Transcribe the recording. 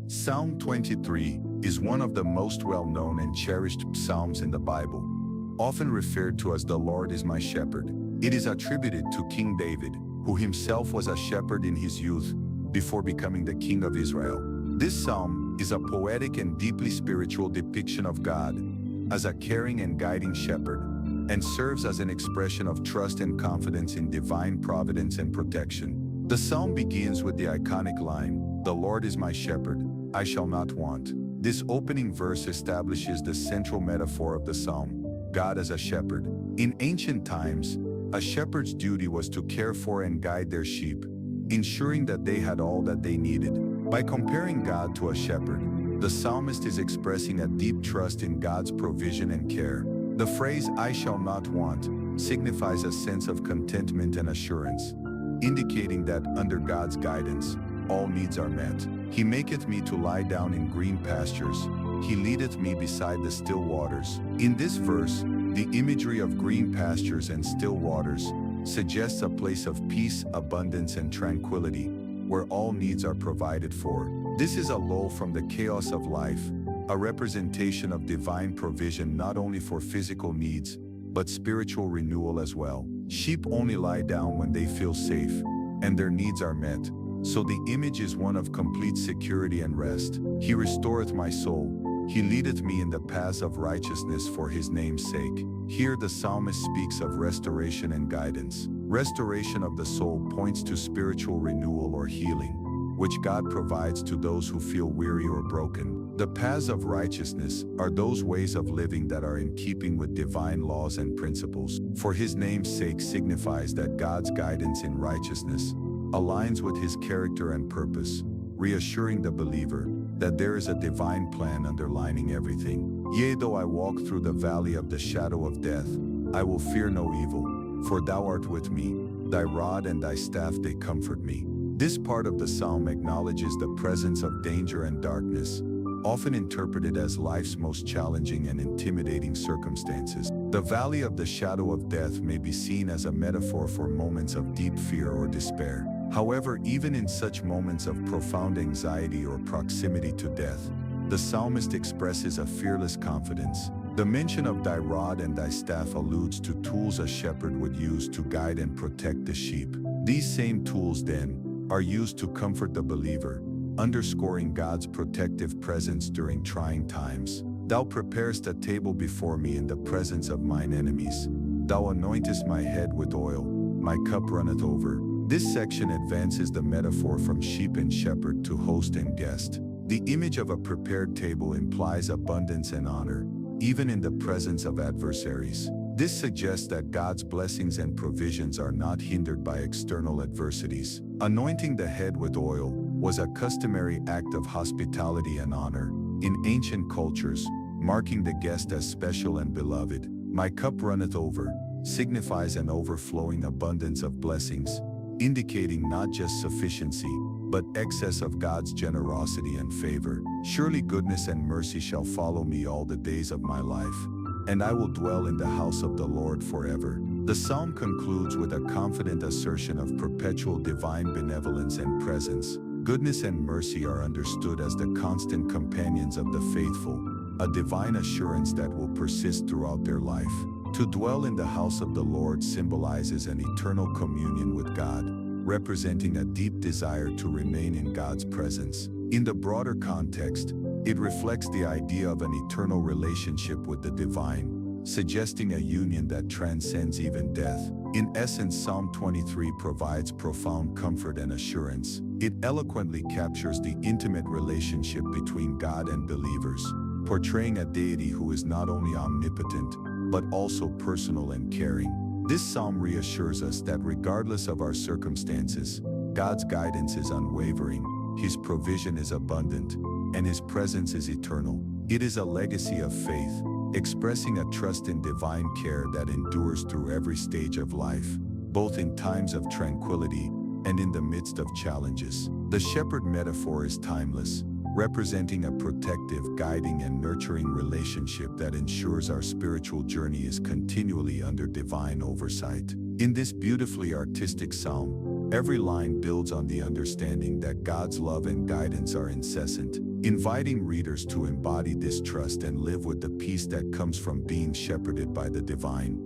Psalm 23 is one of the most well-known and cherished psalms in the Bible, often referred to as "The Lord is my shepherd." It is attributed to King David, who himself was a shepherd in his youth before becoming the king of Israel. This psalm is a poetic and deeply spiritual depiction of God as a caring and guiding shepherd, and serves as an expression of trust and confidence in divine providence and protection. The psalm begins with the iconic line, "The Lord is my shepherd, I shall not want." This opening verse establishes the central metaphor of the psalm, God as a shepherd. In ancient times, a shepherd's duty was to care for and guide their sheep, ensuring that they had all that they needed. By comparing God to a shepherd, the psalmist is expressing a deep trust in God's provision and care. The phrase, "I shall not want," signifies a sense of contentment and assurance, indicating that under God's guidance, all needs are met. "He maketh me to lie down in green pastures. He leadeth me beside the still waters." In this verse, the imagery of green pastures and still waters suggests a place of peace, abundance, and tranquility, where all needs are provided for. This is a lull from the chaos of life, a representation of divine provision not only for physical needs, but spiritual renewal as well. Sheep only lie down when they feel safe, and their needs are met. So the image is one of complete security and rest. "He restoreth my soul. He leadeth me in the paths of righteousness for his name's sake." Here the psalmist speaks of restoration and guidance. Restoration of the soul points to spiritual renewal or healing, which God provides to those who feel weary or broken. The paths of righteousness are those ways of living that are in keeping with divine laws and principles. "For his name's sake" signifies that God's guidance in righteousness aligns with his character and purpose, reassuring the believer that there is a divine plan underlining everything. "Yea, though I walk through the valley of the shadow of death, I will fear no evil, for thou art with me. Thy rod and thy staff, they comfort me." This part of the psalm acknowledges the presence of danger and darkness, often interpreted as life's most challenging and intimidating circumstances. The valley of the shadow of death may be seen as a metaphor for moments of deep fear or despair. However, even in such moments of profound anxiety or proximity to death, the psalmist expresses a fearless confidence. The mention of "thy rod and thy staff" alludes to tools a shepherd would use to guide and protect the sheep. These same tools, then, are used to comfort the believer, underscoring God's protective presence during trying times. "Thou preparest a table before me in the presence of mine enemies. Thou anointest my head with oil, my cup runneth over." This section advances the metaphor from sheep and shepherd to host and guest. The image of a prepared table implies abundance and honor, even in the presence of adversaries. This suggests that God's blessings and provisions are not hindered by external adversities. Anointing the head with oil was a customary act of hospitality and honor in ancient cultures, marking the guest as special and beloved. "My cup runneth over" signifies an overflowing abundance of blessings, indicating not just sufficiency, but excess of God's generosity and favor. "Surely goodness and mercy shall follow me all the days of my life, and I will dwell in the house of the Lord forever." The psalm concludes with a confident assertion of perpetual divine benevolence and presence. Goodness and mercy are understood as the constant companions of the faithful, a divine assurance that will persist throughout their life. To dwell in the house of the Lord symbolizes an eternal communion with God, representing a deep desire to remain in God's presence. In the broader context, it reflects the idea of an eternal relationship with the divine, suggesting a union that transcends even death. In essence, Psalm 23 provides profound comfort and assurance. It eloquently captures the intimate relationship between God and believers, portraying a deity who is not only omnipotent, but also personal and caring. This psalm reassures us that regardless of our circumstances, God's guidance is unwavering, his provision is abundant, and his presence is eternal. It is a legacy of faith, expressing a trust in divine care that endures through every stage of life, both in times of tranquility and in the midst of challenges. The shepherd metaphor is timeless, representing a protective, guiding, and nurturing relationship that ensures our spiritual journey is continually under divine oversight. In this beautifully artistic psalm, Every line builds on the understanding that God's love and guidance are incessant, inviting readers to embody this trust and live with the peace that comes from being shepherded by the divine.